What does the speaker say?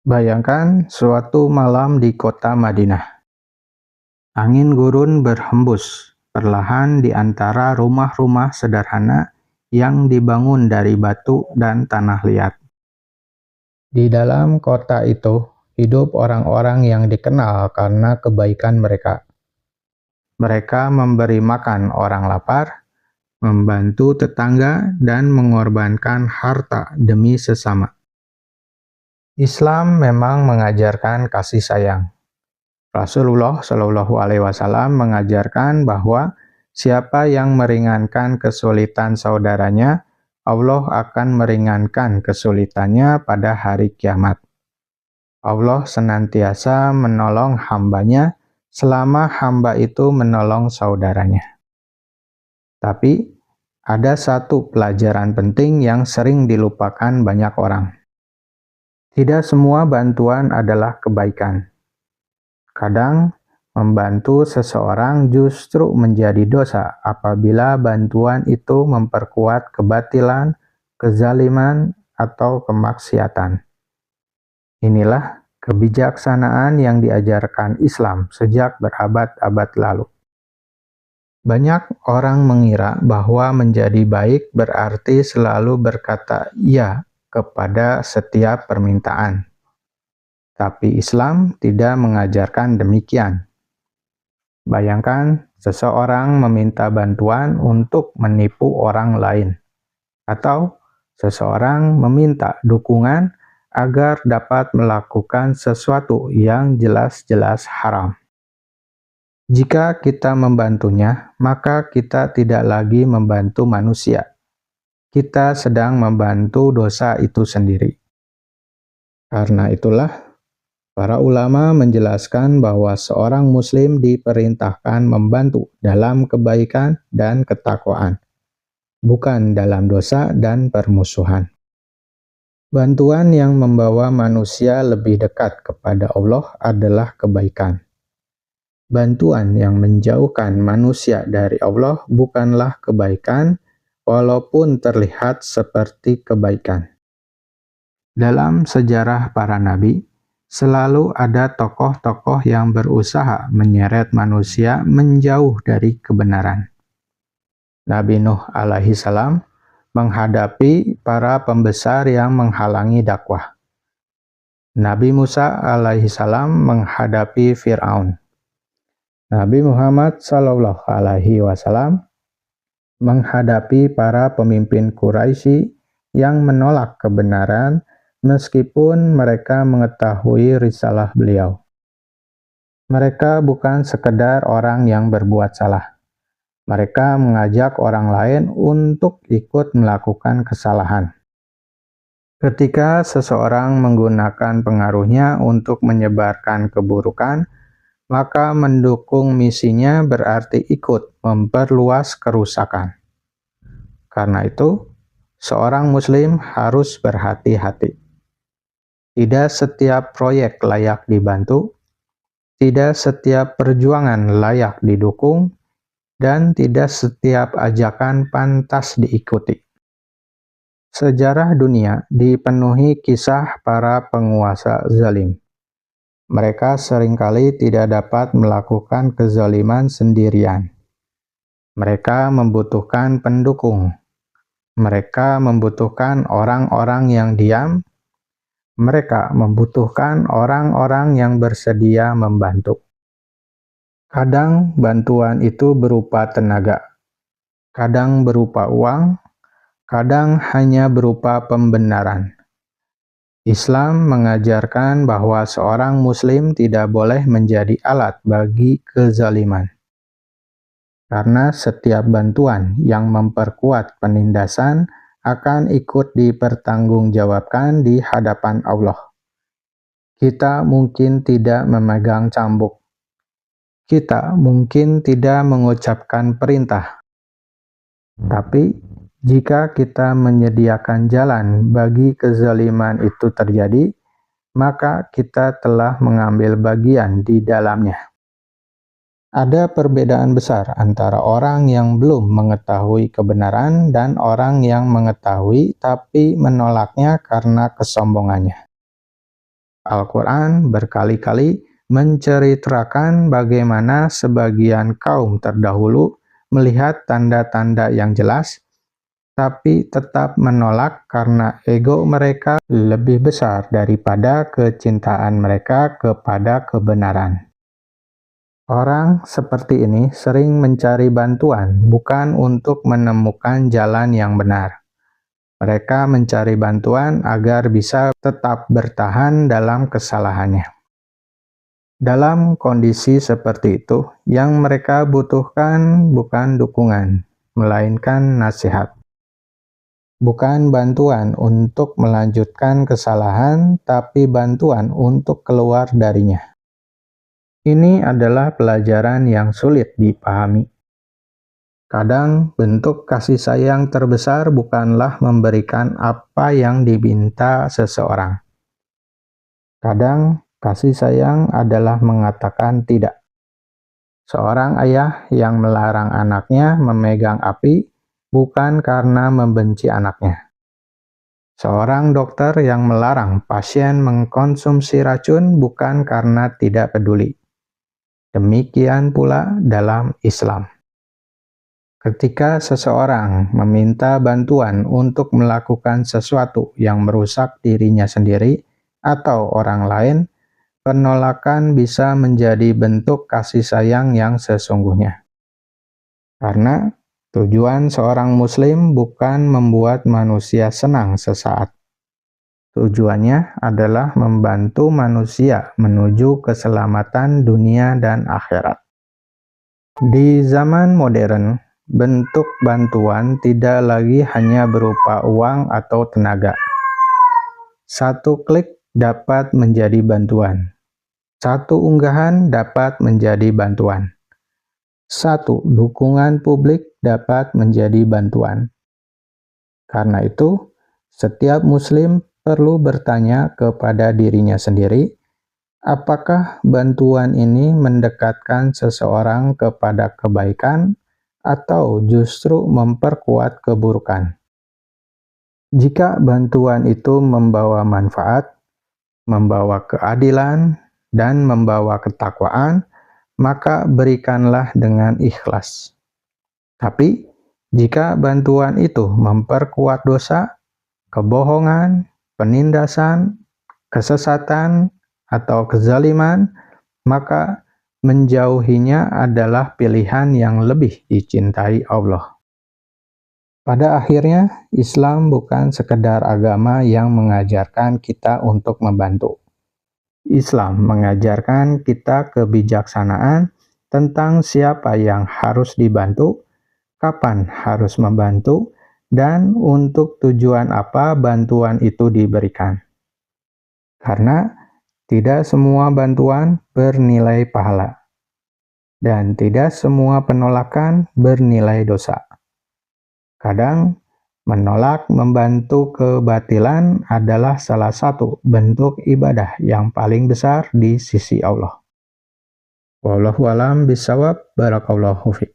Bayangkan suatu malam di kota Madinah. Angin gurun berhembus perlahan di antara rumah-rumah sederhana yang dibangun dari batu dan tanah liat. Di dalam kota itu hidup orang-orang yang dikenal karena kebaikan mereka. Mereka memberi makan orang lapar, membantu tetangga, dan mengorbankan harta demi sesama. Islam memang mengajarkan kasih sayang. Rasulullah Shallallahu Alaihi Wasallam mengajarkan bahwa siapa yang meringankan kesulitan saudaranya, Allah akan meringankan kesulitannya pada hari kiamat. Allah senantiasa menolong hambanya selama hamba itu menolong saudaranya. Tapi ada satu pelajaran penting yang sering dilupakan banyak orang. Tidak semua bantuan adalah kebaikan. Kadang, membantu seseorang justru menjadi dosa apabila bantuan itu memperkuat kebatilan, kezaliman, atau kemaksiatan. Inilah kebijaksanaan yang diajarkan Islam sejak berabad-abad lalu. Banyak orang mengira bahwa menjadi baik berarti selalu berkata "ya" kepada setiap permintaan. Tapi Islam tidak mengajarkan demikian. Bayangkan seseorang meminta bantuan untuk menipu orang lain, atau seseorang meminta dukungan agar dapat melakukan sesuatu yang jelas-jelas haram. Jika kita membantunya, maka kita tidak lagi membantu manusia. Kita sedang membantu dosa itu sendiri. Karena itulah, para ulama menjelaskan bahwa seorang muslim diperintahkan membantu dalam kebaikan dan ketakwaan, bukan dalam dosa dan permusuhan. Bantuan yang membawa manusia lebih dekat kepada Allah adalah kebaikan. Bantuan yang menjauhkan manusia dari Allah bukanlah kebaikan, walaupun terlihat seperti kebaikan. Dalam sejarah para nabi, selalu ada tokoh-tokoh yang berusaha menyeret manusia menjauh dari kebenaran. Nabi Nuh alaihi salam menghadapi para pembesar yang menghalangi dakwah. Nabi Musa alaihi salam menghadapi Fir'aun. Nabi Muhammad sallallahu alaihi wasallam menghadapi para pemimpin Quraisy yang menolak kebenaran meskipun mereka mengetahui risalah beliau. Mereka bukan sekedar orang yang berbuat salah. Mereka mengajak orang lain untuk ikut melakukan kesalahan. Ketika seseorang menggunakan pengaruhnya untuk menyebarkan keburukan, maka mendukung misinya berarti ikut memperluas kerusakan. Karena itu, seorang muslim harus berhati-hati. Tidak setiap proyek layak dibantu, tidak setiap perjuangan layak didukung, dan tidak setiap ajakan pantas diikuti. Sejarah dunia dipenuhi kisah para penguasa zalim. Mereka seringkali tidak dapat melakukan kezaliman sendirian. Mereka membutuhkan pendukung. Mereka membutuhkan orang-orang yang diam. Mereka membutuhkan orang-orang yang bersedia membantu. Kadang bantuan itu berupa tenaga, kadang berupa uang, kadang hanya berupa pembenaran. Islam mengajarkan bahwa seorang muslim tidak boleh menjadi alat bagi kezaliman. Karena setiap bantuan yang memperkuat penindasan akan ikut dipertanggungjawabkan di hadapan Allah. Kita mungkin tidak memegang cambuk. Kita mungkin tidak mengucapkan perintah. Tapi jika kita menyediakan jalan bagi kezaliman itu terjadi, maka kita telah mengambil bagian di dalamnya. Ada perbedaan besar antara orang yang belum mengetahui kebenaran dan orang yang mengetahui tapi menolaknya karena kesombongannya. Al-Quran berkali-kali menceritakan bagaimana sebagian kaum terdahulu melihat tanda-tanda yang jelas, tapi tetap menolak karena ego mereka lebih besar daripada kecintaan mereka kepada kebenaran. Orang seperti ini sering mencari bantuan bukan untuk menemukan jalan yang benar. Mereka mencari bantuan agar bisa tetap bertahan dalam kesalahannya. Dalam kondisi seperti itu, yang mereka butuhkan bukan dukungan, melainkan nasihat. Bukan bantuan untuk melanjutkan kesalahan, tapi bantuan untuk keluar darinya. Ini adalah pelajaran yang sulit dipahami. Kadang bentuk kasih sayang terbesar bukanlah memberikan apa yang diminta seseorang. Kadang kasih sayang adalah mengatakan tidak. Seorang ayah yang melarang anaknya memegang api bukan karena membenci anaknya. Seorang dokter yang melarang pasien mengkonsumsi racun bukan karena tidak peduli. Demikian pula dalam Islam. Ketika seseorang meminta bantuan untuk melakukan sesuatu yang merusak dirinya sendiri atau orang lain, penolakan bisa menjadi bentuk kasih sayang yang sesungguhnya. Karena tujuan seorang Muslim bukan membuat manusia senang sesaat. Tujuannya adalah membantu manusia menuju keselamatan dunia dan akhirat. Di zaman modern, bentuk bantuan tidak lagi hanya berupa uang atau tenaga. Satu klik dapat menjadi bantuan. Satu unggahan dapat menjadi bantuan. Satu dukungan publik dapat menjadi bantuan. Karena itu, setiap Muslim perlu bertanya kepada dirinya sendiri, apakah bantuan ini mendekatkan seseorang kepada kebaikan atau justru memperkuat keburukan? Jika bantuan itu membawa manfaat, membawa keadilan, dan membawa ketakwaan, maka berikanlah dengan ikhlas. Tapi, jika bantuan itu memperkuat dosa, kebohongan, penindasan, kesesatan, atau kezaliman, maka menjauhinya adalah pilihan yang lebih dicintai Allah. Pada akhirnya, Islam bukan sekedar agama yang mengajarkan kita untuk membantu. Islam mengajarkan kita kebijaksanaan tentang siapa yang harus dibantu, kapan harus membantu, dan untuk tujuan apa bantuan itu diberikan. Karena tidak semua bantuan bernilai pahala, dan tidak semua penolakan bernilai dosa. Kadang, menolak membantu kebatilan adalah salah satu bentuk ibadah yang paling besar di sisi Allah. Wallahu a'lam bishawab. Barakallahu fiik.